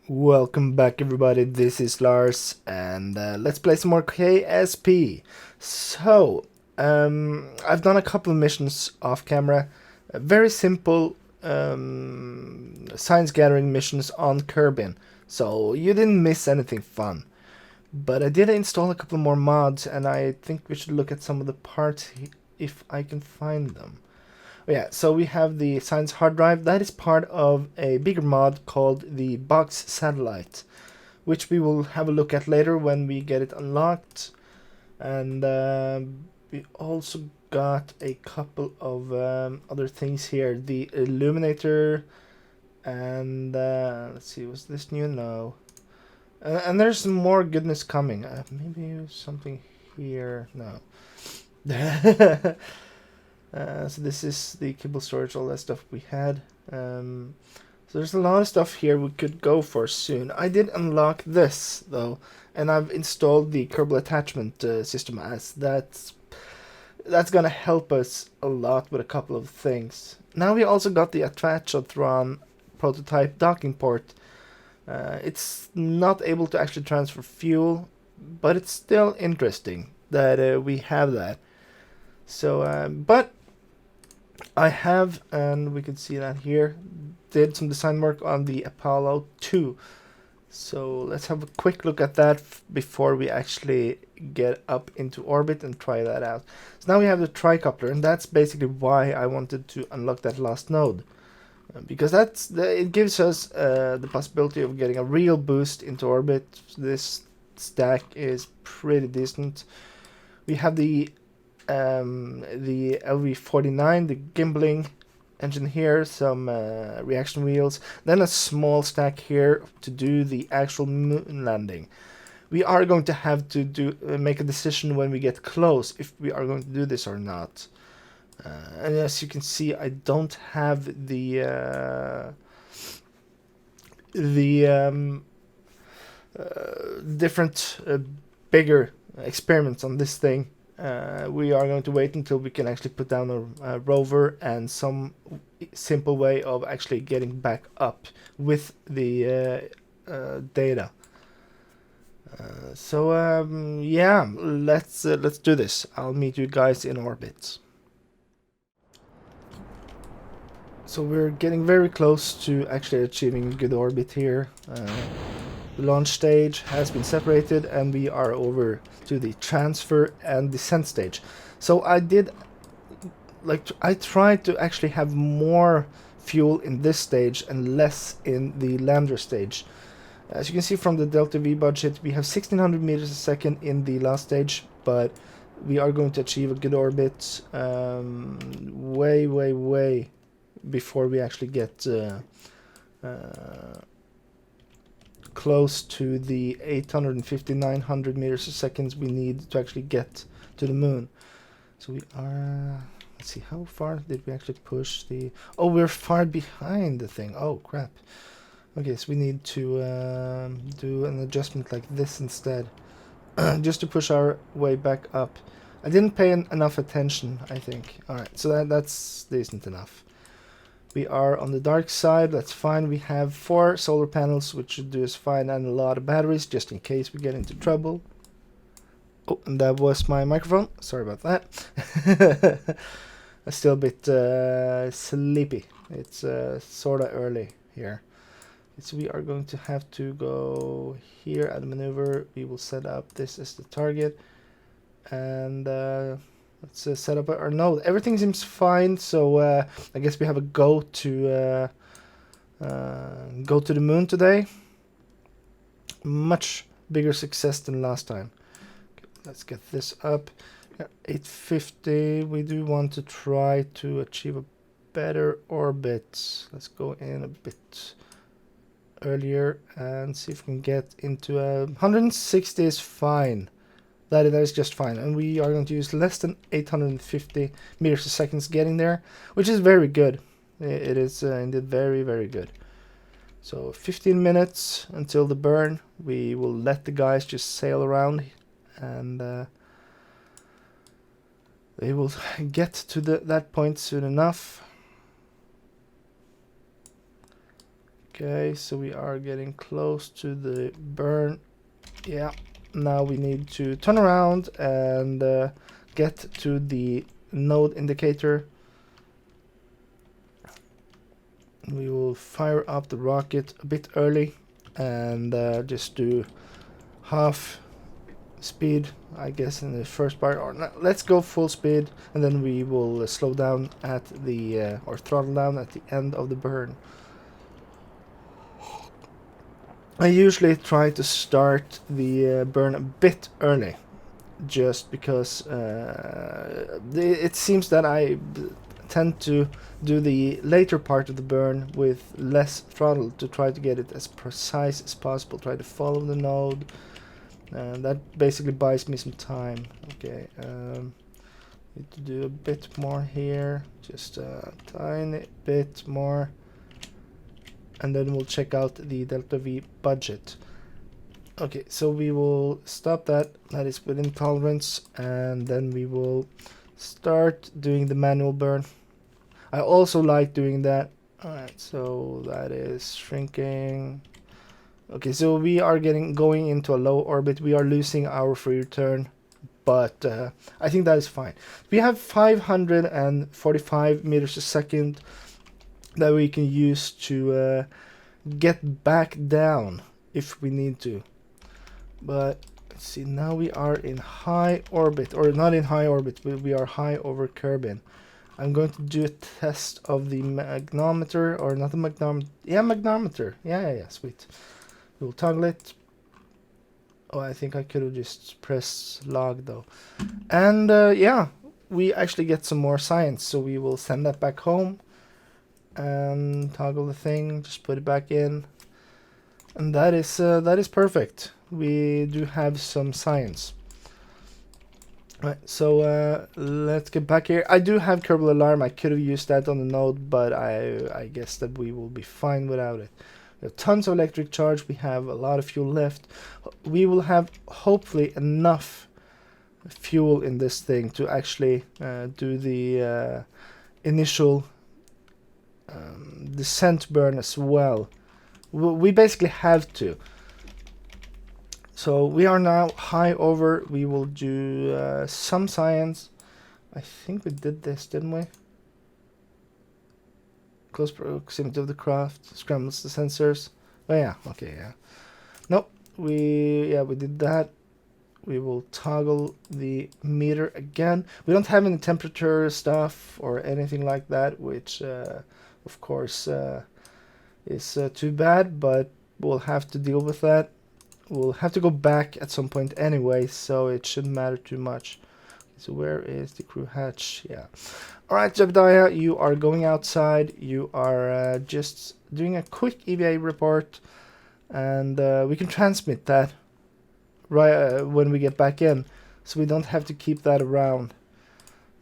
Welcome back, everybody. This is Lars, and let's play some more KSP. I've done a couple of missions off camera, very simple science gathering missions on Kerbin, so you didn't miss anything fun. But I did install a couple more mods, and I think we should look at some of the parts if I can find them. Yeah, so we have the science hard drive. That is part of a bigger mod called the box satellite, which we will have a look at later when we get it unlocked. And we also got a couple of other things here. The illuminator, and let's see, was this new? No. And there's some more goodness coming. Maybe something here. No. So this is the cable storage, all that stuff we had. So there's a lot of stuff here we could go for soon. I did unlock this though, and I've installed the Kerbal attachment system as that's gonna help us a lot with a couple of things. Now we also got the Attachatron prototype docking port. It's not able to actually transfer fuel, but it's still interesting that we have that. So, but I have, and we can see that here, did some design work on the Apollo 2. So let's have a quick look at that before we actually get up into orbit and try that out. So now we have the tricopter, and that's basically why I wanted to unlock that last node. Because it gives us the possibility of getting a real boost into orbit. This stack is pretty decent. We have the LV-49, the gimbaling engine here, some reaction wheels, then a small stack here to do the actual moon landing. We are going to have to make a decision when we get close if we are going to do this or not. And as you can see, I don't have the different bigger experiments on this thing. We are going to wait until we can actually put down a rover and some simple way of actually getting back up with the data. Yeah, let's do this. I'll meet you guys in orbit. So we're getting very close to actually achieving good orbit here. The launch stage has been separated and we are over to the transfer and descent stage. So I tried to actually have more fuel in this stage and less in the lander stage. As you can see from the Delta V budget, we have 1600 meters a second in the last stage, but we are going to achieve a good orbit way before we actually get close to the 850-900 meters a second we need to actually get to the moon. So we are, let's see, how far did we actually push the... Oh, we're far behind the thing. Oh, crap. Okay, so we need to do an adjustment like this instead, just to push our way back up. I didn't pay enough attention, I think. Alright, so that's decent enough. We are on the dark side, that's fine. We have 4 solar panels, which should do us fine, and a lot of batteries, just in case we get into trouble. Oh, and that was my microphone. Sorry about that. I'm still a bit sleepy. It's sorta early here. So we are going to have to go here at the maneuver. We will set up this as the target. And let's set up our node. Everything seems fine, so I guess we have a go to the moon today. Much bigger success than last time. Okay, let's get this up. 850. We do want to try to achieve a better orbit. Let's go in a bit earlier and see if we can get into 160 is fine. That is just fine, and we are going to use less than 850 meters a second getting there, which is very good. It is indeed very good. So 15 minutes until the burn. We will let the guys just sail around, and they will get to that point soon enough. Okay, so we are getting close to the burn. Yeah, now we need to turn around and get to the node indicator. We will fire up the rocket a bit early and just do half speed, I guess, in the first part. Or let's go full speed, and then we will slow down at the or throttle down at the end of the burn. I usually try to start the burn a bit early, just because it seems that I tend to do the later part of the burn with less throttle to try to get it as precise as possible, try to follow the node, and that basically buys me some time. Okay, need to do a bit more here, just a tiny bit more, and then we'll check out the delta V budget. Okay, so we will stop that is within tolerance, and then we will start doing the manual burn. I also like doing that. Alright, so that is shrinking. Okay, so we are going into a low orbit. We are losing our free return, but I think that is fine. We have 545 meters a second that we can use to get back down if we need to. But let's see, now we are in high orbit, or not in high orbit, but we are high over Kerbin. I'm going to do a test of the magnometer, or not the magnometer. Yeah, magnometer. Yeah, sweet. We'll toggle it. Oh, I think I could have just pressed log though. And yeah, we actually get some more science, so we will send that back home and toggle the thing, just put it back in, and that is perfect. We do have some science. Right, so let's get back here. I do have Kerbal Alarm. I could have used that on the node, but I guess that we will be fine without it. We have tons of electric charge. We have a lot of fuel left. We will have hopefully enough fuel in this thing to actually do the initial descent burn as well. We basically have to. So we are now high over. We will do some science. I think we did this, didn't we? Close proximity of the craft scrambles the sensors. Oh yeah, okay, yeah. Nope, we did that. We will toggle the meter again. We don't have any temperature stuff or anything like that, which of course is too bad, but we'll have to deal with that. We'll have to go back at some point anyway, so it shouldn't matter too much. So where is the crew hatch? Yeah. Alright, Jebediah, you are going outside. You are just doing a quick EVA report, and we can transmit that right when we get back in, so we don't have to keep that around.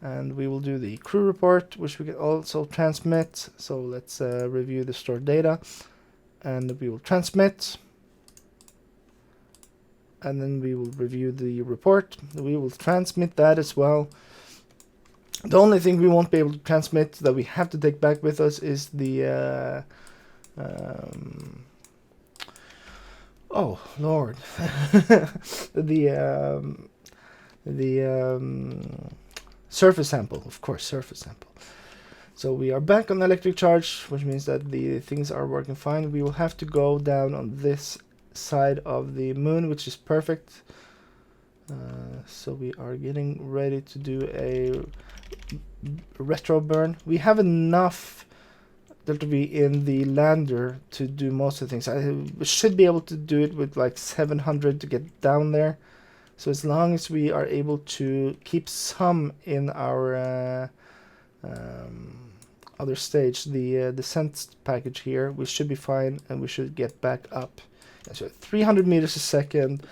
And we will do the crew report, which we can also transmit. So let's review the stored data, and we will transmit. And then we will review the report. We will transmit that as well. The only thing we won't be able to transmit that we have to take back with us is the oh Lord, the surface sample, of course, surface sample. So we are back on electric charge, which means that the things are working fine. We will have to go down on this side of the moon, which is perfect. So we are getting ready to do a retro burn. We have enough delta V in the lander to do most of the things. I should be able to do it with like 700 to get down there. So as long as we are able to keep some in our other stage, the descent package here, we should be fine, and we should get back up. So 300 meters a second.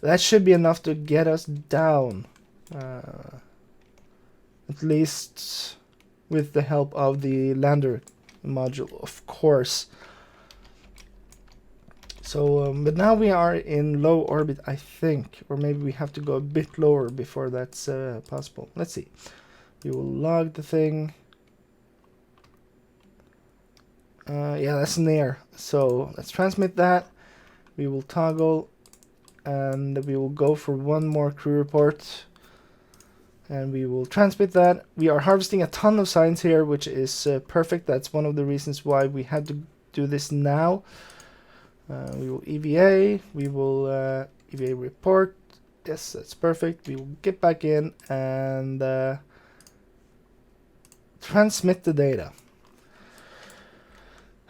That should be enough to get us down. At least with the help of the lander module, of course. So, but now we are in low orbit, I think. Or maybe we have to go a bit lower before that's possible. Let's see. We will log the thing. Yeah, that's in the air. So let's transmit that. We will toggle, and we will go for one more crew report. And we will transmit that. We are harvesting a ton of science here, which is perfect. That's one of the reasons why we had to do this now. We will EVA. We will EVA report. Yes, that's perfect. We will get back in and transmit the data.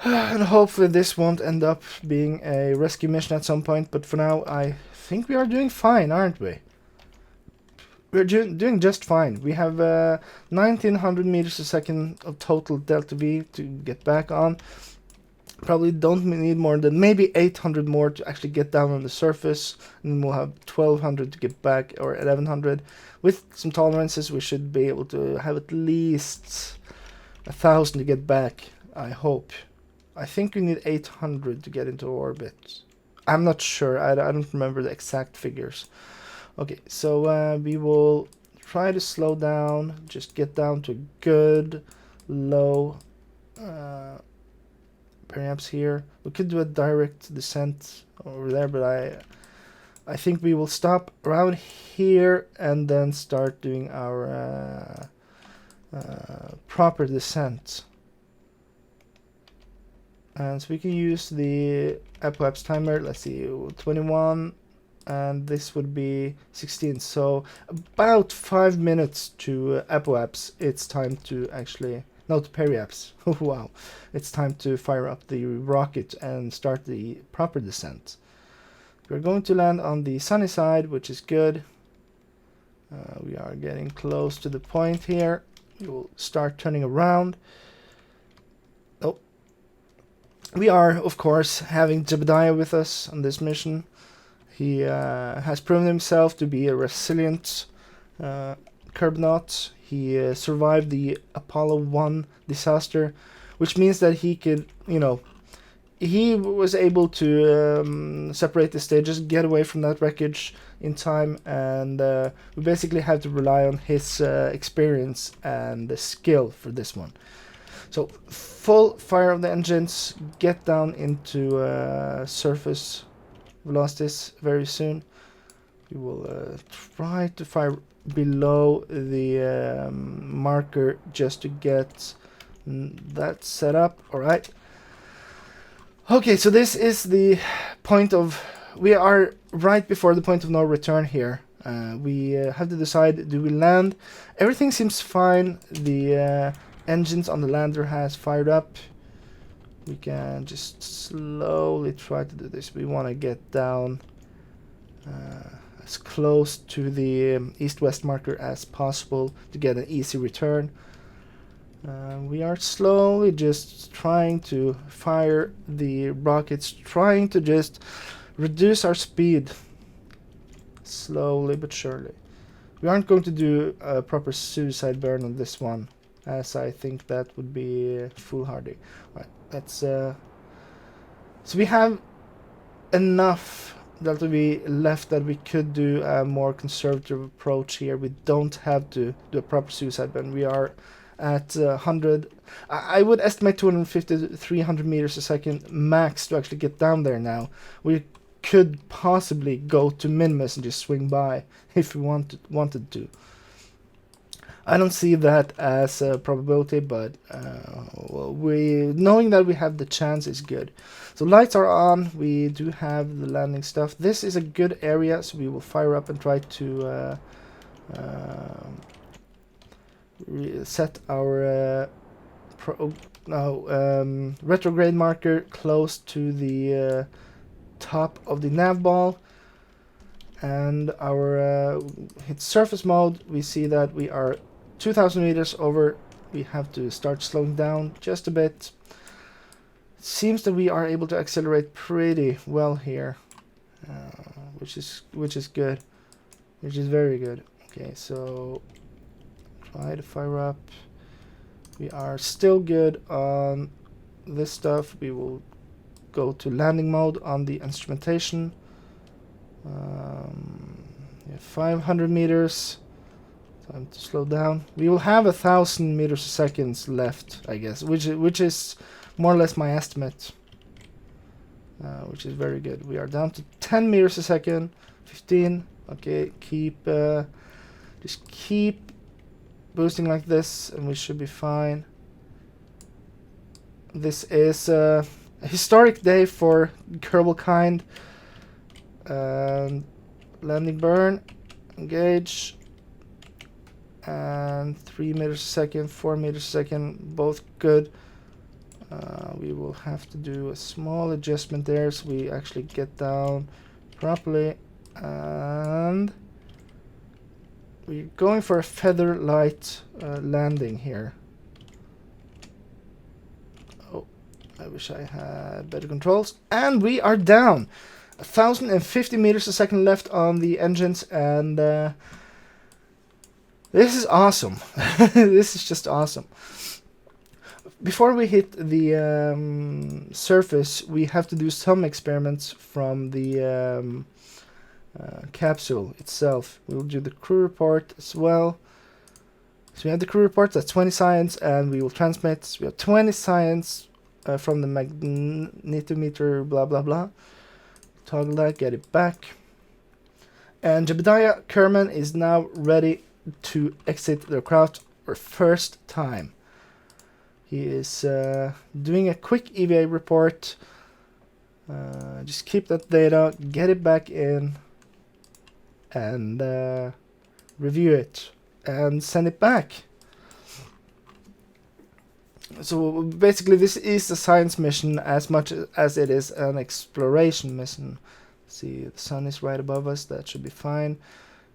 And hopefully this won't end up being a rescue mission at some point, but for now I think we are doing fine, aren't we? We're doing just fine. We have 1900 meters a second of total delta V to get back on. Probably don't need more than maybe 800 more to actually get down on the surface, and we'll have 1200 to get back, or 1100. With some tolerances we should be able to have at least 1000 to get back, I hope. I think we need 800 to get into orbit. I'm not sure, I don't remember the exact figures. Okay, so we will try to slow down, just get down to good, low perhaps here. We could do a direct descent over there, but I think we will stop around here and then start doing our proper descent. And so we can use the apoapse timer. Let's see, 21, and this would be 16. So about 5 minutes to apoapse. It's time to actually, no, to periapse. Wow, it's time to fire up the rocket and start the proper descent. We're going to land on the sunny side, which is good. We are getting close to the point here. We will start turning around. Oh, we are, of course, having Jebediah with us on this mission. He has proven himself to be a resilient Kerbnaut. He survived the Apollo 1 disaster, which means that he could, you know, he was able to separate the stages, get away from that wreckage in time, and we basically had to rely on his experience and skill for this one. So full fire of the engines, get down into surface velocities very soon. We will try to fire below the marker just to get that set up. Alright. Okay, so this is the point of... we are right before the point of no return here. We have to decide, do we land? Everything seems fine. The engines on the lander has fired up. We can just slowly try to do this. We want to get down as close to the east-west marker as possible to get an easy return. We are slowly just trying to fire the rockets, trying to just reduce our speed slowly but surely. We aren't going to do a proper suicide burn on this one, as I think that would be foolhardy. Right, let's so we have enough delta V left that we could do a more conservative approach here. We don't have to do a proper suicide burn. We are at 100. I would estimate 250 to 300 meters a second max to actually get down there now. We could possibly go to Minimus and just swing by if we wanted to. I don't see that as a probability, but well, knowing that we have the chance is good. So lights are on. We do have the landing stuff. This is a good area, so we will fire up and try to set our retrograde marker close to the top of the nav ball, and our hit surface mode. We see that we are 2000 meters over. We have to start slowing down just a bit. It seems that we are able to accelerate pretty well here, which is good, which is very good. Okay, so try to fire up. We are still good on this stuff. We will go to landing mode on the instrumentation. 500 meters. Time to slow down. We will have 1000 meters a second left, I guess, which is more or less my estimate, which is very good. We are down to 10 meters a second, 15. Okay, just keep boosting like this, and we should be fine. This is a historic day for Kerbal Kind. Landing burn, engage, and 3 meters a second, 4 meters a second, both good. We will have to do a small adjustment there so we actually get down properly, and we're going for a feather light landing here. Oh, I wish I had better controls. And we are down. 1,050 meters a second left on the engines, and this is awesome. This is just awesome. Before we hit the surface, we have to do some experiments from the capsule itself. We'll do the crew report as well. So we have the crew report, that's 20 science, and we will transmit. So we have 20 science from the magnetometer, blah blah blah. Toggle that, get it back. And Jebediah Kerman is now ready to exit the craft for first time. He is doing a quick EVA report. Just keep that data, get it back in, and review it, and send it back. So basically this is a science mission as much as it is an exploration mission. See, the sun is right above us, that should be fine.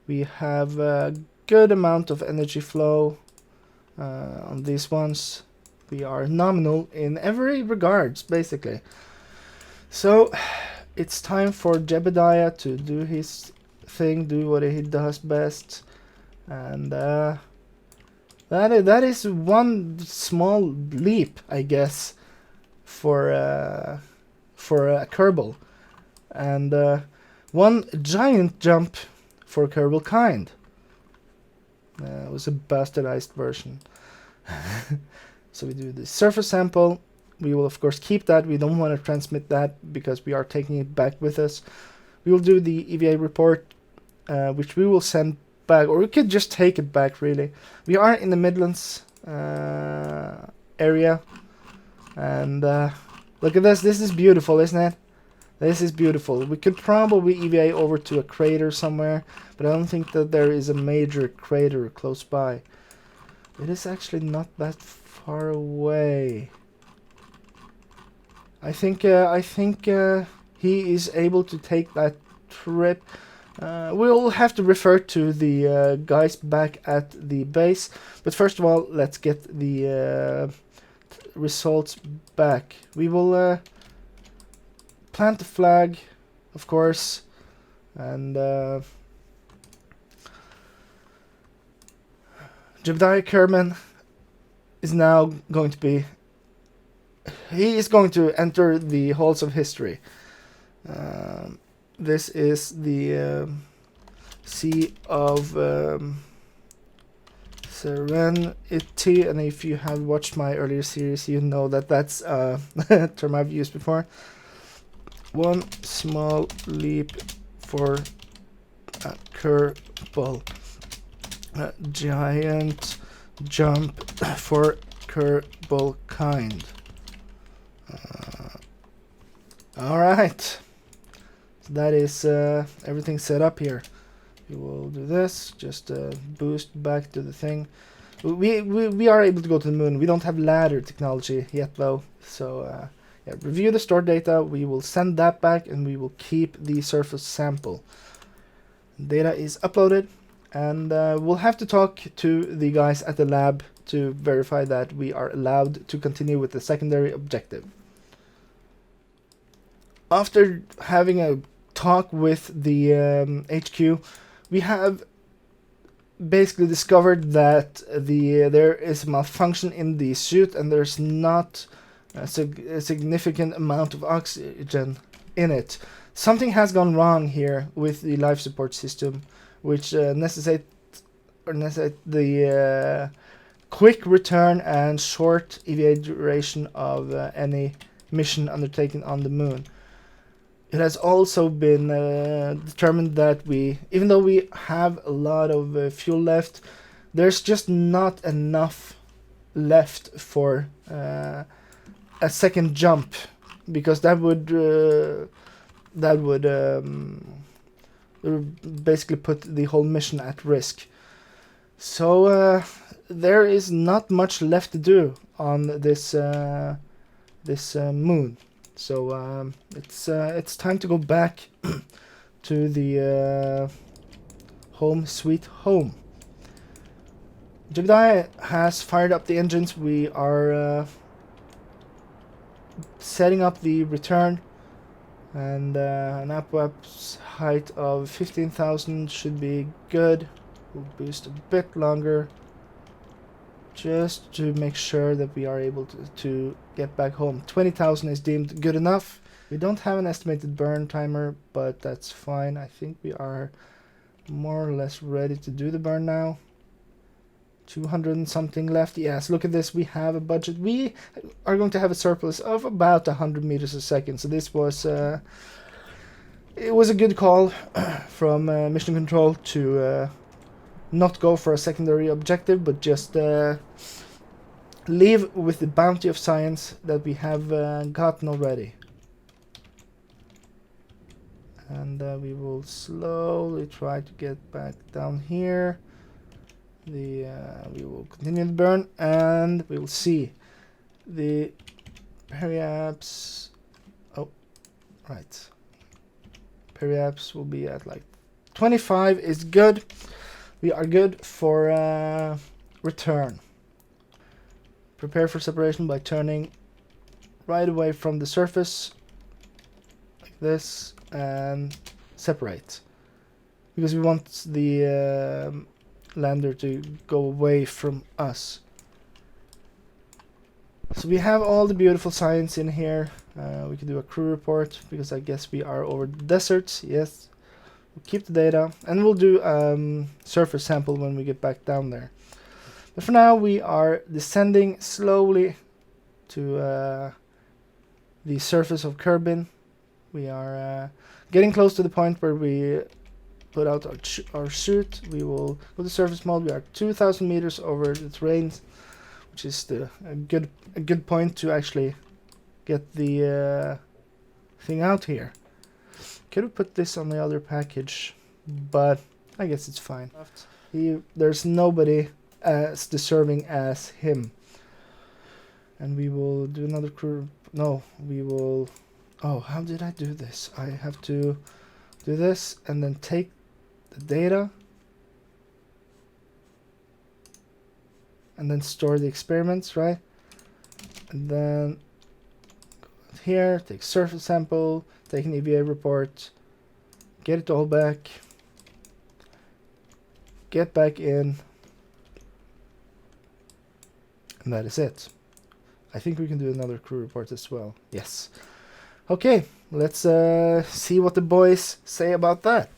We have a good amount of energy flow on these ones. We are nominal in every regards, basically. So it's time for Jebediah to do his thing, do what he does best, and that is one small leap, I guess, for a Kerbal, and one giant jump for Kerbal Kind. It was a bastardized version. So we do the surface sample. We will of course keep that. We don't want to transmit that because we are taking it back with us. We will do the EVA report, which we will send back, or we could just take it back, really. We are in the Midlands area, and look at this. This is beautiful, isn't it? This is beautiful. We could probably EVA over to a crater somewhere, but I don't think that there is a major crater close by. It is actually not that far away. I think he is able to take that trip. We'll have to refer to the guys back at the base, but first of all, let's get the results back. We will plant the flag, of course, and Jebediah Kerman is now going to be... He is going to enter the halls of history. This is the Sea of Serenity, and if you have watched my earlier series, you know that that's a term I've used before. One small leap for a Kerbal, a giant jump for Kerbal Kind. All right, so that is everything set up here. We will do this, just boost back to the thing. We are able to go to the moon. We don't have ladder technology yet though, so yeah, review the stored data. We will send that back, and we will keep the surface sample. Data is uploaded, and we'll have to talk to the guys at the lab to verify that we are allowed to continue with the secondary objective. After having a talk with the HQ, we have basically discovered that there is a malfunction in the suit, and there's not a significant amount of oxygen in it. Something has gone wrong here with the life support system, which necessitate the quick return and short EVA duration of any mission undertaken on the moon. It has also been determined that even though we have a lot of fuel left, there's just not enough left for a second jump, because that would basically put the whole mission at risk. So there is not much left to do on this moon. So it's time to go back to the home sweet home. Jebediah has fired up the engines. We are setting up the return, and an upwards height of 15,000 should be good. We'll boost a bit longer, just to make sure that we are able to get back home. 20,000 is deemed good enough. We don't have an estimated burn timer, but that's fine. I think we are more or less ready to do the burn now. 200 and something left. Yes, look at this. We have a budget. We are going to have a surplus of about 100 meters a second. So this was it was a good call from Mission Control to not go for a secondary objective, but just leave with the bounty of science that we have gotten already. And we will slowly try to get back down here. We will continue the burn, and we will see the periapse. Oh, right. Periapse will be at like 25 is good. We are good for return. Prepare for separation by turning right away from the surface, like this, and separate. Because we want the lander to go away from us. So we have all the beautiful science in here. We can do a crew report, because I guess we are over the deserts. Yes. We'll keep the data, and we'll do surface sample when we get back down there. But for now, we are descending slowly to the surface of Kerbin. We are getting close to the point where we put out our chute. We will go to surface mode. We are 2,000 meters over the terrain, which is a good point to actually get the thing out here. Could have put this on the other package, but I guess it's fine. There's nobody as deserving as him. And we will do another crew. No, we will. Oh, how did I do this? I have to do this and then take the data and then store the experiments, right? And then go here, take surface sample, take an EVA report, get it all back, get back in, and that is it. I think we can do another crew report as well. Yes. Okay, let's see what the boys say about that.